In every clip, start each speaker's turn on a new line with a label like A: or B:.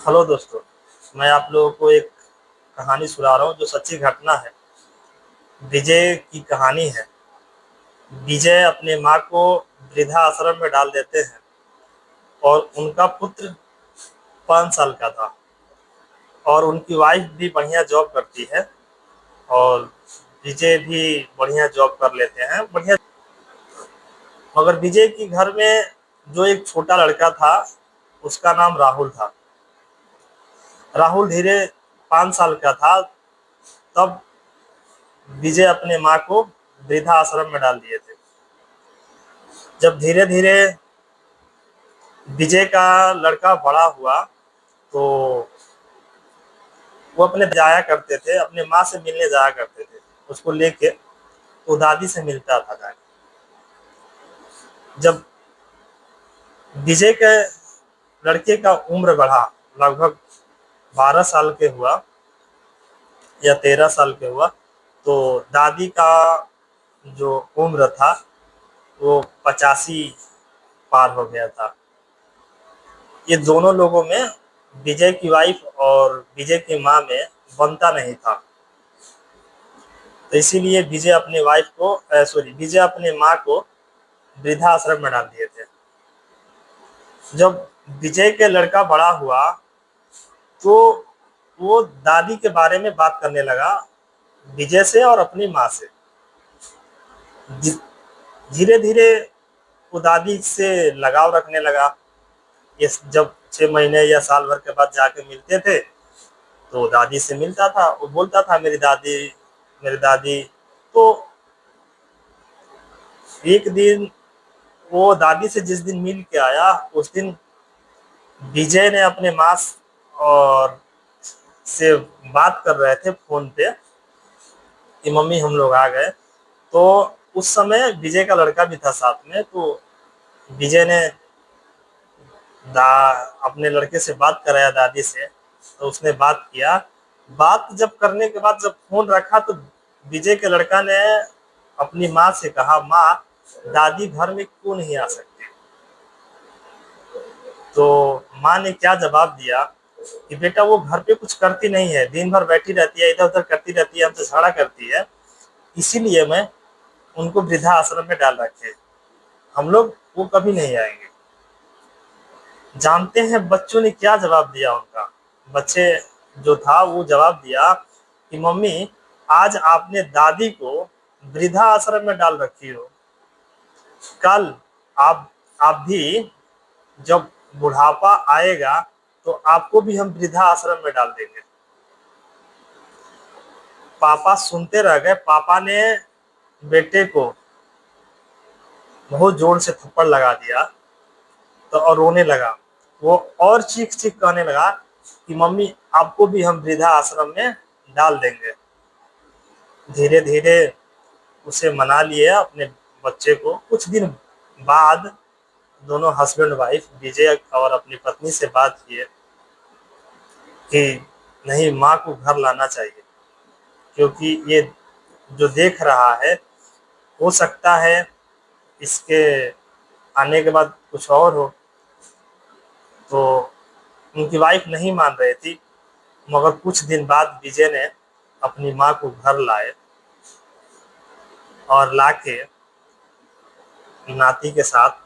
A: Hello दोस्तों। मैं आप लोगों को एक कहानी सुना रहा हूँ जो सच्ची घटना है। विजय की कहानी है। विजय अपने माँ को वृद्धा आश्रम में डाल देते हैं और उनका पुत्र 5 साल का था और उनकी वाइफ भी बढ़िया जॉब करती है और विजय भी बढ़िया जॉब कर लेते हैं बढ़िया। मगर विजय की घर में जो एक छोटा लड़का था उसका नाम राहुल था। राहुल धीरे 5 साल का था तब विजय अपने माँ को वृद्धा आश्रम में डाल दिए थे। जब धीरे धीरे विजय का लड़का बड़ा हुआ तो वो अपने जाया करते थे, अपने माँ से मिलने जाया करते थे। उसको लेके तो दादी से मिलता था जाके। जब विजय के लड़के का उम्र बढ़ा, लगभग 12 साल के हुआ या 13 साल के हुआ, तो दादी का जो उम्र था वो 85 पार हो गया था। ये दोनों लोगों में, विजय की वाइफ और विजय की माँ में बनता नहीं था। तो इसीलिए विजय अपने माँ को वृद्धाश्रम में डाल दिए थे। जब विजय के लड़का बड़ा हुआ तो वो दादी के बारे में बात करने लगा विजय से और अपनी माँ से। धीरे धीरे वो दादी से लगाव रखने लगा। ये जब 6 महीने या साल भर के बाद जाके मिलते थे तो दादी से मिलता था, वो बोलता था मेरी दादी मेरी दादी। तो एक दिन वो दादी से जिस दिन मिल के आया उस दिन विजय ने अपने माँ और से बात कर रहे थे फोन पे कि मम्मी हम लोग आ गए। तो उस समय विजय का लड़का भी था साथ में। तो विजय ने अपने लड़के से बात कराया दादी से, तो उसने बात किया। बात जब करने के बाद जब फोन रखा तो विजय के लड़का ने अपनी माँ से कहा, माँ दादी घर में क्यों नहीं आ सकती। तो माँ ने क्या जवाब दिया कि बेटा वो घर पे कुछ करती नहीं है, दिन भर बैठी रहती है, इधर उधर करती रहती है, हमसे झगड़ा करती है, इसीलिए मैं उनको वृद्धा आश्रम में डाल रखे, हम लोग वो कभी नहीं आएंगे। जानते हैं बच्चों ने क्या जवाब दिया उनका? बच्चे जो था वो जवाब दिया कि मम्मी आज आपने दादी को वृद्धा आश्रम में डाल रखी हो, कल आप भी जब बुढ़ापा आएगा तो आपको भी हम वृद्धा आश्रम में डाल देंगे। पापा सुनते रह गए। पापा ने बेटे को बहुत जोर से थप्पड़ लगा दिया तो और रोने लगा। वो और चीख चीख कहने लगा कि मम्मी आपको भी हम वृद्धा आश्रम में डाल देंगे। धीरे धीरे उसे मना लिए अपने बच्चे को। कुछ दिन बाद दोनों हस्बैंड वाइफ विजय और अपनी पत्नी से बात किए कि नहीं, माँ को घर लाना चाहिए, क्योंकि ये जो देख रहा है हो सकता है इसके आने के बाद कुछ और हो। तो उनकी वाइफ नहीं मान रही थी, मगर कुछ दिन बाद विजय ने अपनी माँ को घर लाए और लाके नाती के साथ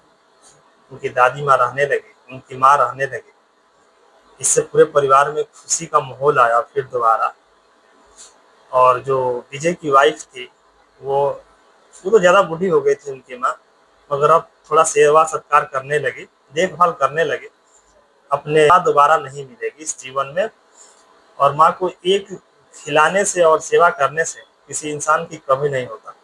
A: उनकी दादी माँ रहने लगी, उनकी माँ रहने लगी। इससे पूरे परिवार में खुशी का माहौल आया फिर दोबारा। और जो विजय की वाइफ थी वो तो ज़्यादा बूढ़ी हो गई थी उनकी माँ, मगर अब थोड़ा सेवा सत्कार करने लगी, देखभाल करने लगी। अपने माँ दोबारा नहीं मिलेगी इस जीवन में। और माँ को एक खिलाने से और सेवा करने से किसी इंसान की कमी नहीं होता।